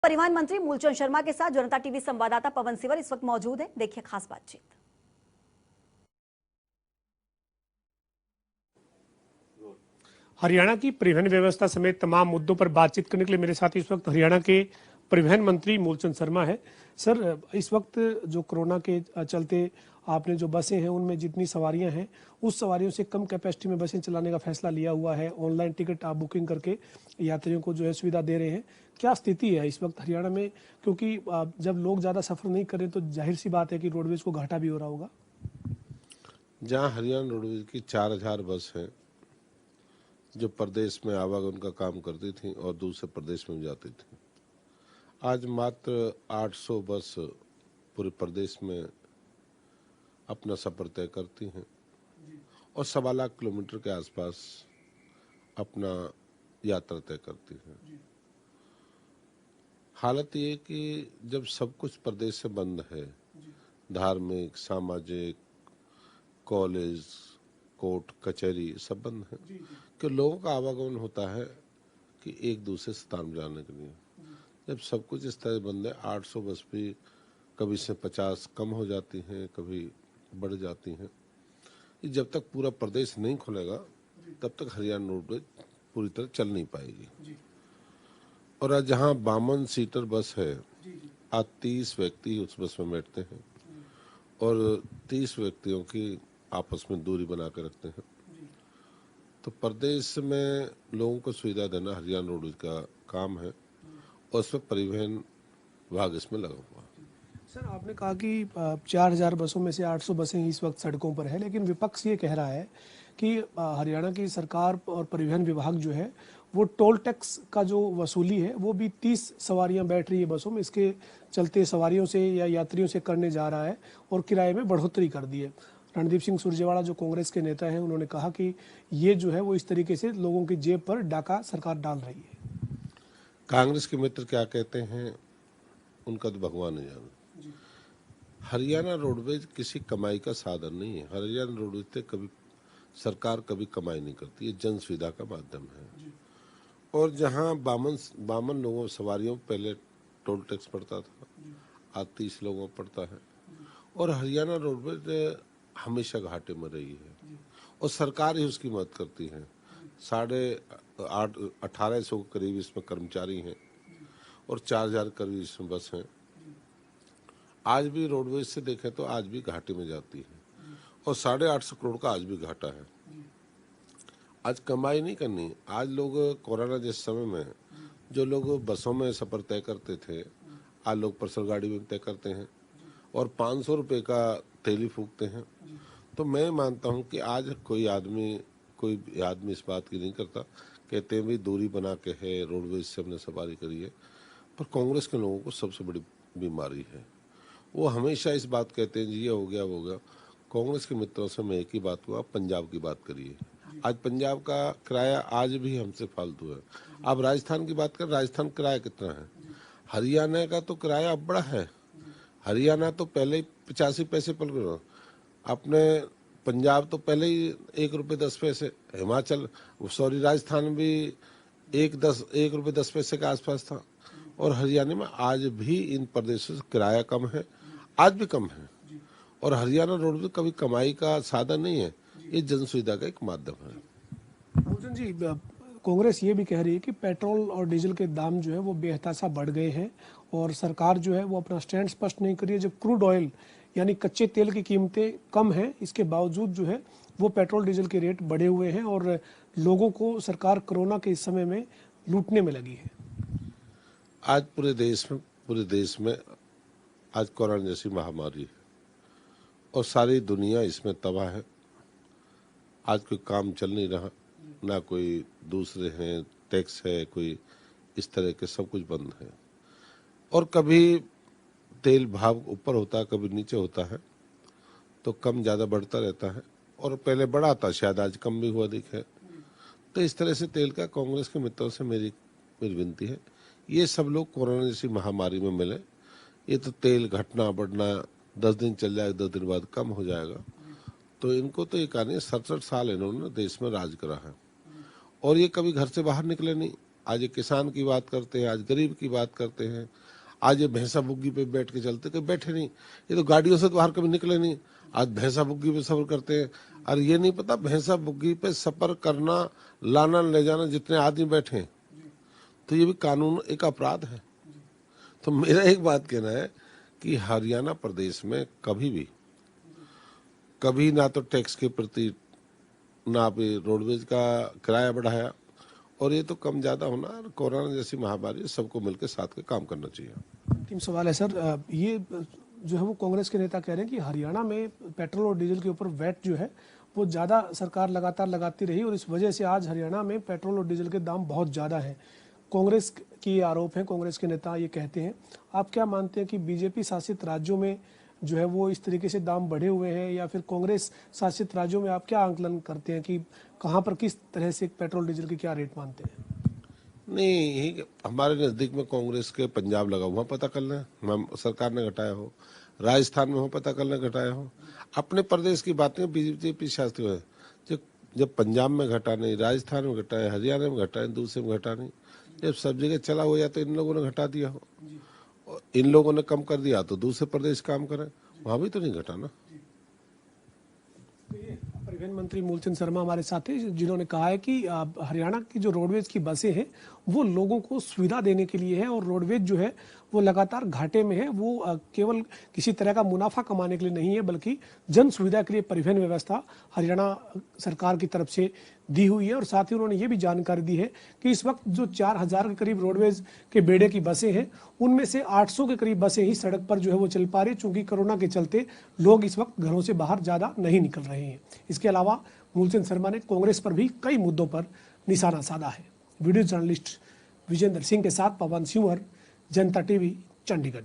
परिवहन मंत्री मूलचंद शर्मा के साथ जनता टीवी संवाददाता पवन सिवर इस वक्त मौजूद है। देखिए खास बातचीत। हरियाणा की परिवहन व्यवस्था समेत तमाम मुद्दों पर बातचीत करने के लिए मेरे साथ इस वक्त हरियाणा के परिवहन मंत्री मूलचंद शर्मा है। सर, इस वक्त जो कोरोना के चलते आपने जो बसें हैं उनमें जितनी सवारियां हैं उस सवारियों से कम कैपेसिटी में बसें चलाने का फैसला लिया हुआ है। ऑनलाइन टिकट आप बुकिंग करके यात्रियों को जो है सुविधा दे रहे हैं। क्या स्थिति है इस वक्त हरियाणा में, क्योंकि जब लोग ज़्यादा सफ़र नहीं करें तो जाहिर सी बात है कि रोडवेज को घाटा भी हो रहा होगा। जहाँ हरियाणा रोडवेज की 4000 बस हैं जो प्रदेश में आवागमन का काम करती थी और दूसरे प्रदेश में जाती थी, आज मात्र 800 बस पूरे प्रदेश में अपना सफर तय करती हैं और 1.25 लाख किलोमीटर के आसपास अपना यात्रा तय करती हैं। हालत ये कि जब सब कुछ प्रदेश से बंद है, धार्मिक, सामाजिक, कॉलेज, कोर्ट, कचहरी सब बंद है, कि लोगों का आवागमन होता है कि एक दूसरे स्थान जाने के लिए। जब सब कुछ इस तरह बंद है, 800 बस भी कभी से 50 कम हो जाती हैं, कभी बढ़ जाती हैं। जब तक पूरा प्रदेश नहीं खुलेगा तब तक हरियाणा रोडवेज पूरी तरह चल नहीं पाएगी। और आज जहाँ 52 सीटर बस है, आज 30 व्यक्ति उस बस में बैठते हैं और 30 व्यक्तियों की आपस में दूरी बना के रखते हैं। तो प्रदेश में लोगों को सुविधा देना हरियाणा रोडवेज का काम है और उस पर परिवहन विभाग इसमें लगा हुआ है। सर, आपने कहा कि 4000 बसों में से 800 बसें इस वक्त सड़कों पर है, लेकिन विपक्ष ये कह रहा है कि हरियाणा की सरकार और परिवहन विभाग जो है वो टोल टैक्स का जो वसूली है वो भी 30 सवारियां बैठ रही है बसों में, इसके चलते सवारियों से या यात्रियों से करने जा रहा है और किराए में बढ़ोतरी कर दी है। रणदीप सिंह सुरजेवाला जो कांग्रेस के नेता हैं उन्होंने कहा कि ये जो है वो इस तरीके से लोगों की जेब पर डाका सरकार डाल रही है। कांग्रेस के मित्र क्या कहते हैं उनका तो भगवान नहीं जाने। हरियाणा रोडवेज किसी कमाई का साधन नहीं है। हरियाणा रोडवेज से कभी सरकार कभी कमाई नहीं करती, ये जन सुविधा का माध्यम है। और जहां 52 लोगों सवारियों पहले टोल टैक्स पड़ता था, आज 30 लोगों पड़ता है। और हरियाणा रोडवेज हमेशा घाटे में रही है और सरकार ही उसकी मदद करती है। 1850 के करीब इसमें कर्मचारी हैं और 4000 करीब इसमें बस हैं। आज भी रोडवेज से देखें तो आज भी घाटे में जाती है और 850 करोड़ का आज भी घाटा है। आज कमाई नहीं करनी। आज लोग कोरोना जैसे समय में जो लोग बसों में सफर तय करते थे, आज लोग पर्सनल गाड़ी में तय करते हैं और 500 रुपये का तेल ही फूकते हैं। तो मैं मानता हूं कि आज कोई आदमी इस बात की नहीं करता, कहते हैं भी दूरी बना के है रोडवेज से हमने सवारी करी है। पर कांग्रेस के लोगों को सबसे बड़ी बीमारी है, वो हमेशा इस बात कहते हैं जी ये हो गया वो हो गया। कांग्रेस के मित्रों से मैं एक ही बात कहूँ, आप पंजाब की बात करिए। आज पंजाब का किराया आज भी हमसे फालतू है। आप राजस्थान की बात कर, राजस्थान किराया कितना है? हरियाणा का तो किराया अब बड़ा है। हरियाणा तो पहले ही 85 पैसे पर, अपने पंजाब तो पहले ही 1 रुपये 10 पैसे, राजस्थान भी 1 रुपये 10 पैसे के आसपास था। और हरियाणा में आज भी इन प्रदेशों से किराया कम है, आज भी कम है। और हरियाणा रोडवेज कभी कमाई का साधन नहीं है, ये जन सुविधा का एक माध्यम है। भूषण जी, कांग्रेस ये भी कह रही है कि पेट्रोल और डीजल के दाम जो है वो बेतहाशा बढ़ गए हैं और सरकार जो है वो अपना स्टैंड स्पष्ट नहीं कर रही है। जब क्रूड ऑयल यानी कच्चे तेल की कीमतें कम हैं, इसके बावजूद जो है वो पेट्रोल डीजल के रेट बढ़े हुए हैं और लोगों को सरकार कोरोना के इस समय में लूटने में लगी है। आज पूरे देश में आज कोरोना जैसी महामारी है और सारी दुनिया इसमें तबाह है। आज कोई काम चल नहीं रहा, ना कोई दूसरे हैं, टैक्स है, कोई इस तरह के सब कुछ बंद है। और कभी तेल भाव ऊपर होता है, कभी नीचे होता है, तो कम ज़्यादा बढ़ता रहता है और पहले बढ़ा था, शायद आज कम भी हुआ दिखे। तो इस तरह से तेल का कांग्रेस के मित्रों से मेरी विनती है, ये सब लोग कोरोना जैसी महामारी में मिले। ये तो तेल घटना बढ़ना 10 दिन चल जाएगा, 10 दिन बाद कम हो जाएगा। तो इनको तो ये कहानी 67 साल इन्होंने देश में राज करा है और ये कभी घर से बाहर निकले नहीं। आज ये किसान की बात करते हैं, आज गरीब की बात करते हैं, आज ये भैंसा बुग्गी पे बैठ के चलते, कभी बैठे नहीं, ये तो गाड़ियों से बाहर कभी निकले नहीं, आज भैंसा बुग्गी पे सफर करते हैं। और ये नहीं पता भैंसा बुग्गी पे सफर करना, लाना ले जाना जितने आदमी बैठे हैं, तो ये भी कानून एक अपराध है। तो मेरा एक बात कहना है कि हरियाणा प्रदेश में कभी ना तो टैक्स के प्रति ना अभी रोडवेज का किराया बढ़ाया, और ये तो कम ज़्यादा होना, कोरोना जैसी महामारी, सबको मिलकर साथ के काम करना चाहिए। अंतिम सवाल है सर, ये जो है वो कांग्रेस के नेता कह रहे हैं कि हरियाणा में पेट्रोल और डीजल के ऊपर वैट जो है वो ज़्यादा सरकार लगातार लगाती रही और इस वजह से आज हरियाणा में पेट्रोल और डीजल के दाम बहुत ज़्यादा हैं। कांग्रेस की ये आरोप है, कांग्रेस के नेता ये कहते हैं। आप क्या मानते हैं कि बीजेपी शासित राज्यों में जो है वो इस तरीके से दाम बढ़े हुए हैं, या फिर कांग्रेस शासित राज्यों में आप क्या आंकलन करते हैं कि कहाँ पर किस तरह से पेट्रोल डीजल के क्या रेट मानते हैं? नहीं, हमारे नज़दीक में कांग्रेस के पंजाब लगा हुआ, पता कर लें, सरकार ने घटाया हो, राजस्थान में हो, पता कर लें घटाया हो। अपने प्रदेश की बातें बीजेपी शासित हुए, जब पंजाब में घटा नहीं, राजस्थान में घटा है, हरियाणा में घटा है, दूसरे में घटा नहीं, जब सब जगह चला हो या तो इन लोगों ने घटा दिया हो, इन लोगों ने कम कर दिया तो दूसरे प्रदेश काम करें, वहाँ भी तो नहीं घटा ना। परिवहन मंत्री मूलचंद शर्मा हमारे साथ हैं, जिन्होंने कहा है कि हरियाणा की जो रोडवेज की बसें हैं वो लोगों को सुविधा देने के लिए है और रोडवेज जो है वो लगातार घाटे में है। वो केवल किसी तरह का मुनाफा कमाने के लिए नहीं है, बल्कि जन सुविधा के लिए परिवहन व्यवस्था हरियाणा सरकार की तरफ से दी हुई है। और साथ ही उन्होंने ये भी जानकारी दी है कि इस वक्त जो 4000 के करीब रोडवेज के बेड़े की बसें हैं, उनमें से 800 के करीब बसें ही सड़क पर जो है वो चल पा रही, चूंकि कोरोना के चलते लोग इस वक्त घरों से बाहर ज़्यादा नहीं निकल रहे हैं। इसके अलावा मूलचंद शर्मा ने कांग्रेस पर भी कई मुद्दों पर निशाना साधा है। वीडियो जर्नलिस्ट विजेंद्र सिंह के साथ पवन सिंह, जनता टीवी, चंडीगढ़।